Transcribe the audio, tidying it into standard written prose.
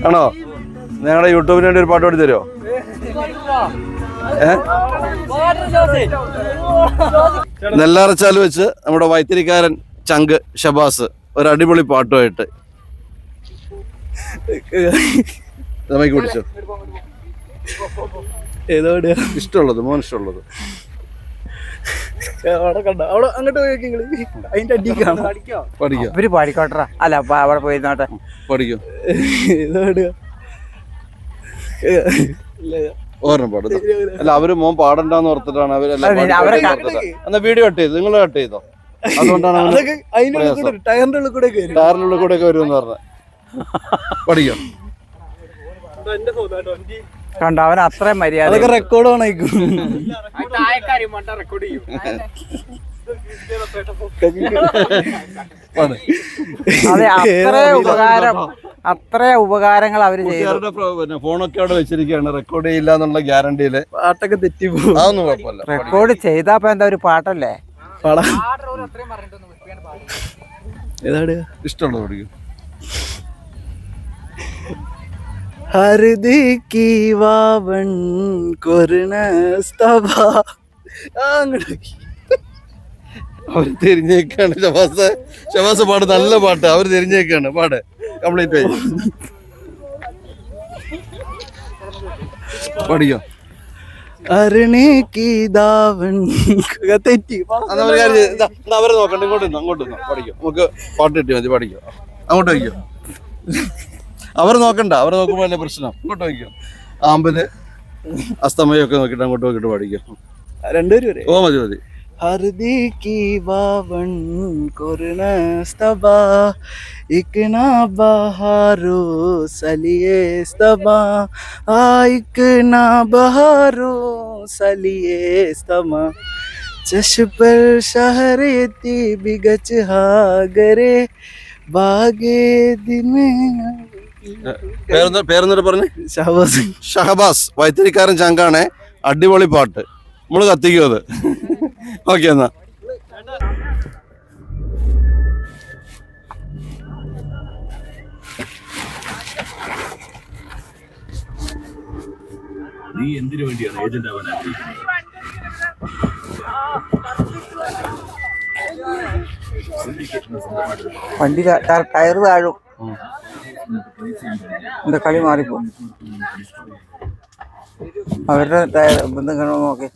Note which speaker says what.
Speaker 1: ആണോ? ഞങ്ങളുടെ യൂട്യൂബിന് വേണ്ടി ഒരു പാട്ട് പാടി തരുമോ? നെല്ലാറച്ചാൽ വെച്ച് നമ്മുടെ വൈത്തിരിക്കാരൻ ചങ്ക് ഷബാസ് ഒരു അടിപൊളി പാട്ടുമായിട്ട് നമുക്ക് പിടിച്ചോ.
Speaker 2: ഏതോട്
Speaker 1: ഇഷ്ടമുള്ളത് മോൻ ഇഷ്ടമുള്ളത്
Speaker 2: ഇവര് പാടിക്കോട്ടറ. അല്ല അവിടെ പോയിരുന്നോട്ടെ
Speaker 1: പഠിക്കും.
Speaker 2: ഏതോട്
Speaker 1: ഓർമ്മ പാടും. അല്ല അവര് മോൻ പാടണ്ടെന്ന് ഓർത്തിട്ടാണ് അവരെല്ലാം. എന്നാ വീഡിയോ കട്ട് ചെയ്തു, നിങ്ങൾ കട്ട് ചെയ്തോ? അതുകൊണ്ടാണ് ടയറിന്റെ ഉള്ളിൽ കൂടെ ഒക്കെ വരുമെന്ന് പറഞ്ഞ. പഠിക്കും
Speaker 2: കണ്ടോ അവൻ അത്രയും മര്യാദ. റെക്കോർഡ് ഓണായിക്കും. അതെ, അത്ര ഉപകാരങ്ങൾ അവര് ചെയ്തു.
Speaker 1: ഫോണൊക്കെ അവിടെ വെച്ചിരിക്കുകയാണ്, റെക്കോർഡ് ചെയ്യില്ല എന്നുള്ള ഗ്യാരണ്ടിയില്.
Speaker 2: പാട്ടൊക്കെ തെറ്റി പോകും.
Speaker 1: അതൊന്നും കുഴപ്പമില്ല.
Speaker 2: റെക്കോർഡ് ചെയ്താ എന്താ ഒരു പാട്ടല്ലേ? ഏതാണ്
Speaker 1: ഇഷ്ടമുള്ളത് പഠിക്കും.
Speaker 2: ഹൃദയ കീ വാവൻ കൊർണസ്തബാ.
Speaker 1: അവര് തിരിഞ്ഞേക്കാണ്. ഷബാസ് പാട്ട് നല്ല പാട്ട്. അവര് തിരിഞ്ഞേക്കാണ്. പാട് കംപ്ലീറ്റ് ആയി പഠിക്കോ.
Speaker 2: അരണേ കീ ദാവൻ തെറ്റി.
Speaker 1: അവരെ നോക്കണ്ട, അങ്ങോട്ട് പഠിക്കും. നമുക്ക് പാട്ട് കിട്ടിയാൽ മതി. പഠിക്കോ, അങ്ങോട്ട് വയ്ക്കോ. അവരെ നോക്കണ്ട, അവരെ നോക്കുമ്പോൾ അല്ലേ പ്രശ്നം. അങ്ങോട്ട് വയ്ക്കോ. ആമ്പല് അസ്തമയൊക്കെ നോക്കിട്ട് അങ്ങോട്ട് നോക്കിട്ട് പഠിക്കും.
Speaker 2: രണ്ടുപേരും
Speaker 1: ഓ മതി മതി.
Speaker 2: हरदी की बावन कोरनस्तबा इकना बहारो सलिए स्तबा इकना बहारो सलिए स्तमा चश पर शहरेती बिगच हागरे बागे दिमे.
Speaker 1: പേരെന്നിട്ട് പറഞ്ഞു?
Speaker 2: ഷഹബാസ്.
Speaker 1: ഷഹബാസ് വൈത്തിരിക്കാരൻ ചങ്കാണ്. അടിപൊളി പാട്ട്. നമ്മള് കത്തിക്കോ അത്. ഓക്കെ എന്നാ.
Speaker 3: നീ എന്തിനു വേണ്ടിയാണ് ഏജന്റ് ആവാൻ ആഗ്രഹിക്കുന്നത്?
Speaker 2: വണ്ടി ടയർ താഴും. എന്റെ കളി മാറിപ്പോ. അവരുടെ ടയർ ബന്ധങ്ങൾ നോക്കി.